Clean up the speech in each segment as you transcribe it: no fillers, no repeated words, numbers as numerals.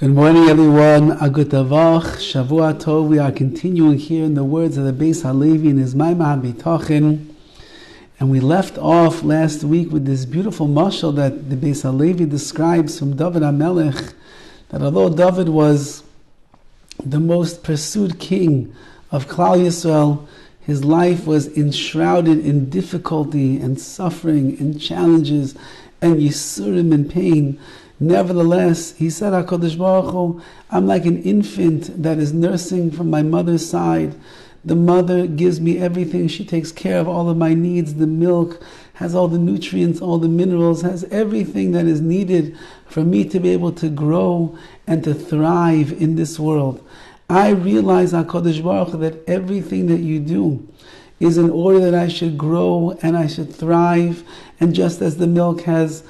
Good morning, everyone. Agut Avach, Shavua Tov. We are continuing here in the words of the Beis Halevi in his Maimah Bitachon. And we left off last week with this beautiful mashal that the Beis Halevi describes from Dovid HaMelech, that although Dovid was the most pursued king of Klal Yisrael, his life was enshrouded in difficulty and suffering and challenges and yisurim and pain. Nevertheless, he said, HaKadosh Baruch Hu, I'm like an infant that is nursing from my mother's side. The mother gives me everything. She takes care of all of my needs. The milk has all the nutrients, all the minerals, has everything that is needed for me to be able to grow and to thrive in this world. I realize, HaKadosh Baruch Hu, that everything that you do is in order that I should grow and I should thrive. And just as the milk has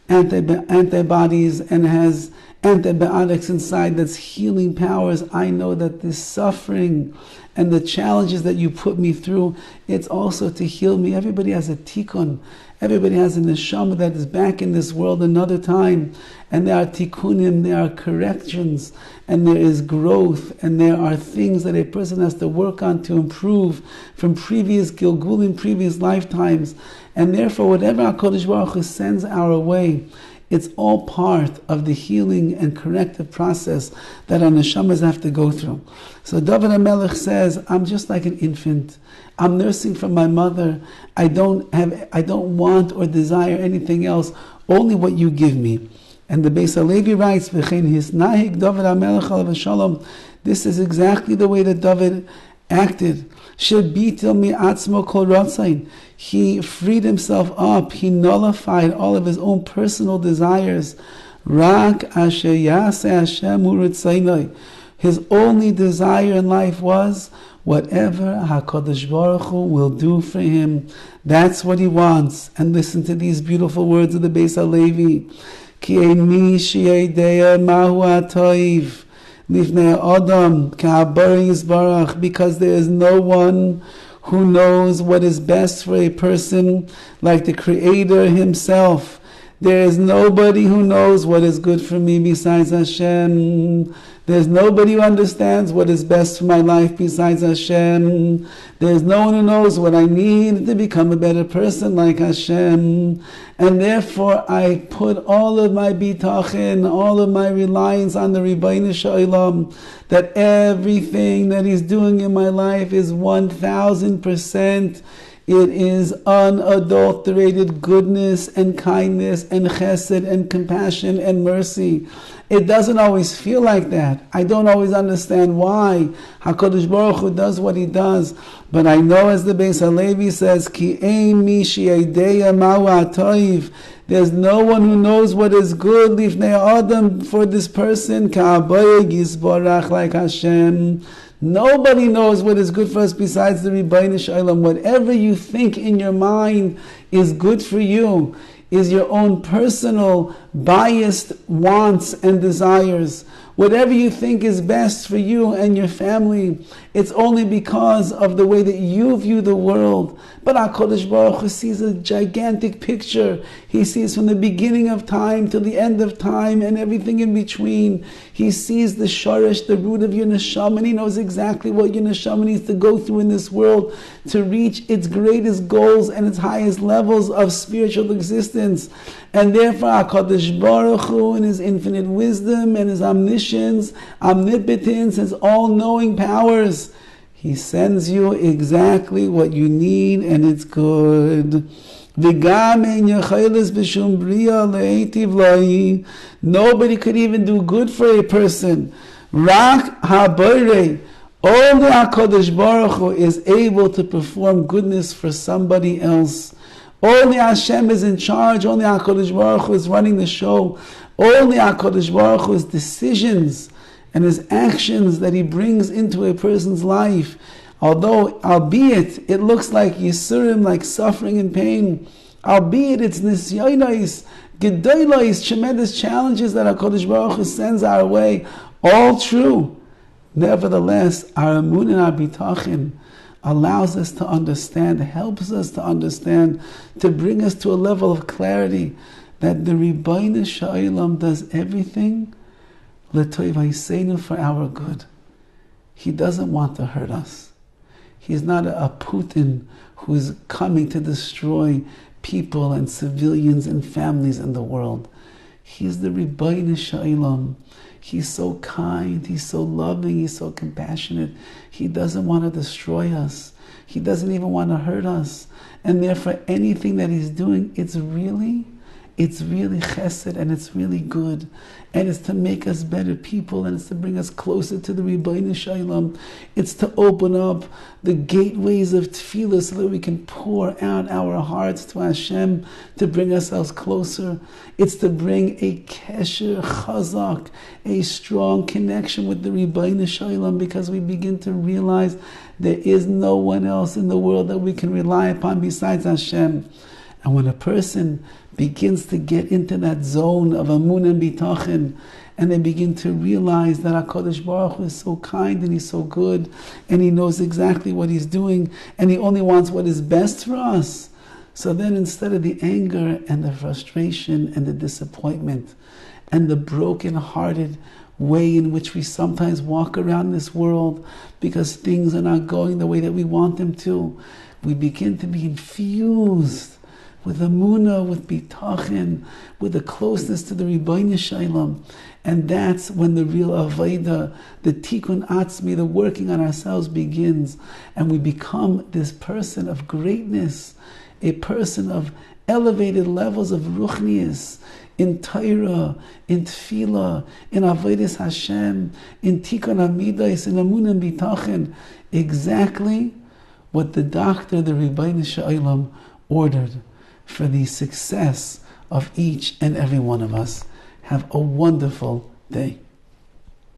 antibodies and has antibiotics inside that's healing powers, I know that this suffering and the challenges that you put me through, it's also to heal me. Everybody has a tikkun. Everybody has a neshama that is back in this world another time. And there are tikkunim, there are corrections, and there is growth, and there are things that a person has to work on to improve from previous gilgulim, previous lifetimes. And therefore, whatever HaKadosh Baruch Hu sends our way, it's all part of the healing and corrective process that our neshamas have to go through. So Dovid HaMelech says, I'm just like an infant. I'm nursing from my mother. I don't want or desire anything else, only what you give me. And the Beis Halevi writes, V'chein hisnahig Dovid HaMelech alav shalom. This is exactly the way that David acted. Shebitel mi'atzmo kol ratzain. He freed himself up. He nullified all of his own personal desires. Rak asher yaseh Hashem hu ritzaynoi. His only desire in life was whatever HaKadosh Baruch Hu will do for him. That's what he wants. And listen to these beautiful words of the Beis Halevi. Ki ein mi she'yodea mahu ha'toiv lifnei adam ka'habari yisbarach. Because there is no one who knows what is best for a person like the Creator himself. There is nobody who knows what is good for me besides Hashem. There's nobody who understands what is best for my life besides Hashem. There's no one who knows what I need to become a better person like Hashem. And therefore I put all of my bitachon, all of my reliance on the Rabbi Shalom, that everything that He's doing in my life is 1000%. It is unadulterated goodness and kindness and chesed and compassion and mercy. It doesn't always feel like that. I don't always understand why HaKadosh Baruch Hu does what He does. But I know, as the Beis Halevi says, Ki ein mi she'yodea mahu ha'toiv. There's no one who knows what is good lifnei adam for this person. Ka'habari yisbarach, like Hashem. Nobody knows what is good for us besides the Rabbi Shalom. Whatever you think in your mind is good for you is your own personal biased wants and desires. Whatever you think is best for you and your family, it's only because of the way that you view the world. But HaKadosh Baruch Hu sees a gigantic picture. He sees from the beginning of time to the end of time and everything in between. He sees the shorish, the root of your neshama, and He knows exactly what your neshama needs to go through in this world to reach its greatest goals and its highest levels of spiritual existence. And therefore HaKadosh Baruch Hu, in His infinite wisdom and His omniscience, omnipotence, His all-knowing powers, He sends you exactly what you need, and it's good. Nobody could even do good for a person. Rak haborei. Only HaKadosh Baruch Hu is able to perform goodness for somebody else. Only Hashem is in charge. Only HaKadosh Baruch Hu is running the show. Only HaKadosh Baruch Hu's decisions and His actions that He brings into a person's life, albeit it looks like yisurim, like suffering and pain, albeit it's nisyonos, gedolos, tremendous challenges that HaKadosh Baruch Hu sends our way, all true. Nevertheless, our emun and our bitachon allows us to understand, helps us to understand, to bring us to a level of clarity that the Rabbi Shalom does everything l'toivaisenu, for our good. He doesn't want to hurt us. He's not a Putin who is coming to destroy people and civilians and families in the world. He's the Ribbono Shel Olam. He's so kind, he's so loving, he's so compassionate. He doesn't want to destroy us. He doesn't even want to hurt us. And therefore anything that he's doing, it's really chesed, and it's really good, and it's to make us better people, and it's to bring us closer to the Ribbono Shel Olam. It's to open up the gateways of tefillah so that we can pour out our hearts to Hashem to bring ourselves closer. It's to bring a kesher chazak, a strong connection with the Ribbono Shel Olam, because we begin to realize there is no one else in the world that we can rely upon besides Hashem. And when a person begins to get into that zone of amun and bitachon, and they begin to realize that HaKadosh Baruch Hu is so kind and he's so good, and he knows exactly what he's doing, and he only wants what is best for us. So then instead of the anger and the frustration and the disappointment and the broken-hearted way in which we sometimes walk around this world because things are not going the way that we want them to, we begin to be infused with amunah, with bitachon, with a closeness to the Ribbono Shel Olam. And that's when the real avodah, the tikkun atzmi, the working on ourselves begins. And we become this person of greatness, a person of elevated levels of ruchnius, in Torah, in tefillah, in avodas Hashem, in tikkun amidas, in amunah and bitachon. Exactly what the doctor, the Ribbono Shel Olam, ordered for the success of each and every one of us. Have a wonderful day.